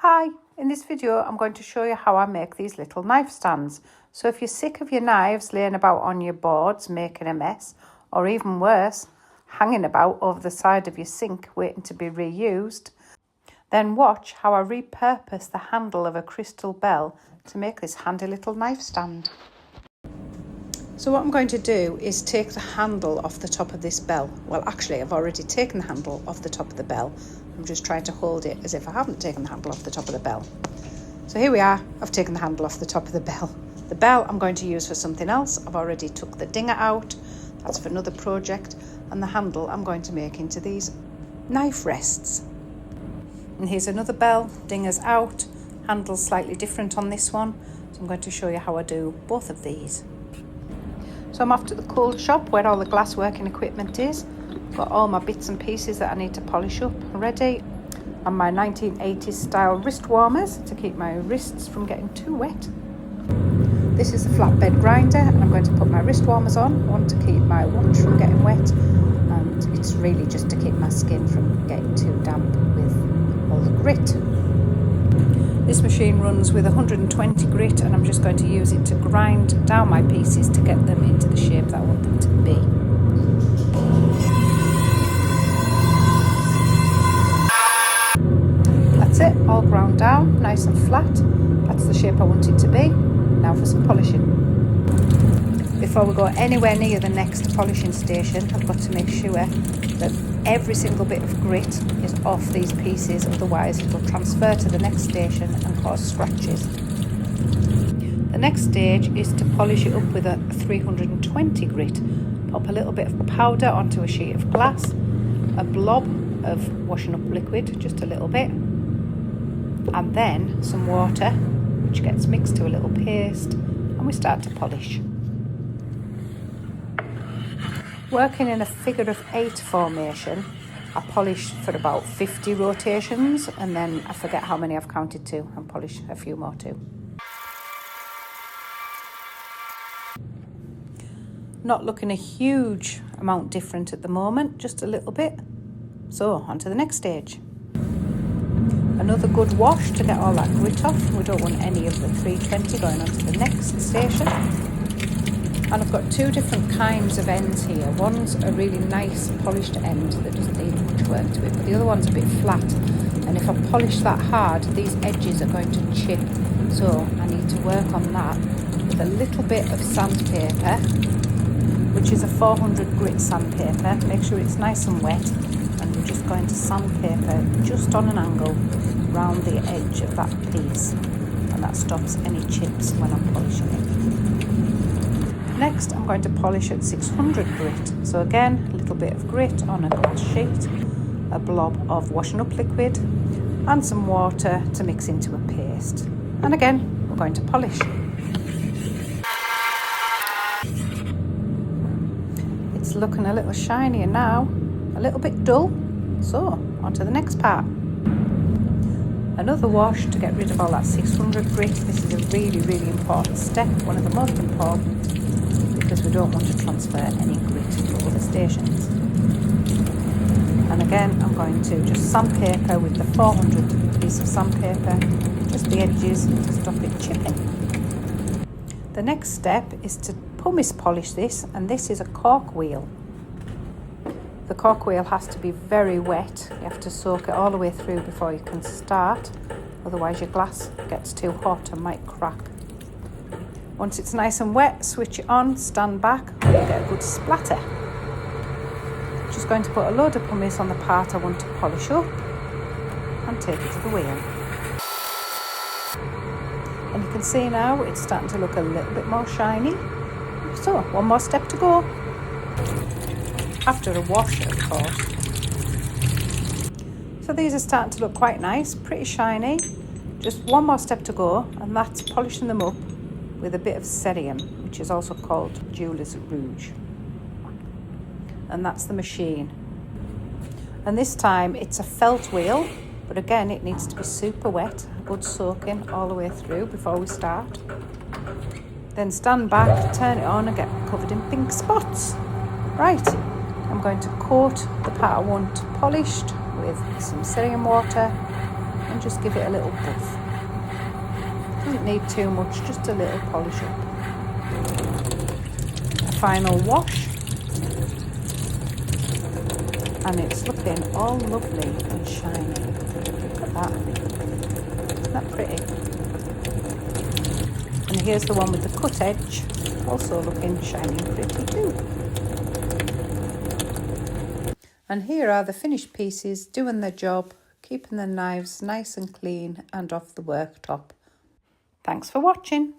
Hi, in this video I'm going to show you how I make these little knife stands. So if you're sick of your knives laying about on your boards making a mess, or even worse, hanging about over the side of your sink waiting to be reused, then watch how I repurpose the handle of a crystal bell to make this handy little knife stand. So what I'm going to do is take the handle off the top of this bell. Well, actually, I've already taken the handle off the top of the bell. I'm just trying to hold it as if I haven't taken the handle off the top of the bell. So here we are, I've taken the handle off the top of the bell. The bell I'm going to use for something else. I've already took the dinger out, that's for another project. And the handle I'm going to make into these knife rests. And here's another bell, dinger's out, handle's slightly different on this one. So I'm going to show you how I do both of these. So I'm off to the coal shop where all the glass working equipment is. Got all my bits and pieces that I need to polish up ready. And my 1980s style wrist warmers to keep my wrists from getting too wet. This is the flatbed grinder and I'm going to put my wrist warmers on. One to keep my watch from getting wet, and it's really just to keep my skin from getting too damp with all the grit. This machine runs with 120 grit and I'm just going to use it to grind down my pieces to get them into the shape that I want them to be. That's it, all ground down, nice and flat. That's the shape I want it to be. Now for some polishing. Before we go anywhere near the next polishing station, I've got to make sure that every single bit of grit is off these pieces, otherwise it will transfer to the next station and cause scratches. The next stage is to polish it up with a 320 grit. Pop a little bit of powder onto a sheet of glass, a blob of washing up liquid, just a little bit, and then some water, which gets mixed to a little paste, and we start to polish. Working in a figure of 8 formation, I polish for about 50 rotations and then I forget how many I've counted to and polish a few more too. Not looking a huge amount different at the moment, just a little bit. So on to the next stage. Another good wash to get all that grit off. We don't want any of the 320 going on to the next station. And I've got two different kinds of ends here. One's a really nice polished end that doesn't need much work to it, but the other one's a bit flat. And if I polish that hard, these edges are going to chip. So I need to work on that with a little bit of sandpaper, which is a 400 grit sandpaper. Make sure it's nice and wet. And we're just going to sandpaper just on an angle round the edge of that piece. And that stops any chips when I'm polishing it. Next, I'm going to polish at 600 grit. So again, a little bit of grit on a glass sheet, a blob of washing up liquid, and some water to mix into a paste. And again, we're going to polish. It's looking a little shinier now, a little bit dull. So, on to the next part. Another wash to get rid of all that 600 grit. This is a really, really important step, one of the most important, because we don't want to transfer any grit to other stations. And again, I'm going to just sandpaper with the 400 piece of sandpaper, just the edges to stop it chipping. The next step is to pumice polish this, and this is a cork wheel. The cork wheel has to be very wet. You have to soak it all the way through before you can start, otherwise your glass gets too hot and might crack. Once it's nice and wet, switch it on, stand back, and you'll get a good splatter. Just going to put a load of pumice on the part I want to polish up and take it to the wheel. And you can see now it's starting to look a little bit more shiny. So, one more step to go. After a wash, of course. So these are starting to look quite nice, pretty shiny. Just one more step to go, and that's polishing them up with a bit of cerium, which is also called Jeweler's Rouge. And that's the machine. And this time it's a felt wheel, but again it needs to be super wet, good soaking all the way through before we start. Then stand back, turn it on and get covered in pink spots. Right, I'm going to coat the part I want polished with some cerium water and just give it a little buff. Doesn't need too much, just a little polish up. A final wash. And it's looking all lovely and shiny. Look at that. Isn't that pretty? And here's the one with the cut edge, also looking shiny and pretty too. And here are the finished pieces doing their job, keeping the knives nice and clean and off the worktop. Thanks for watching.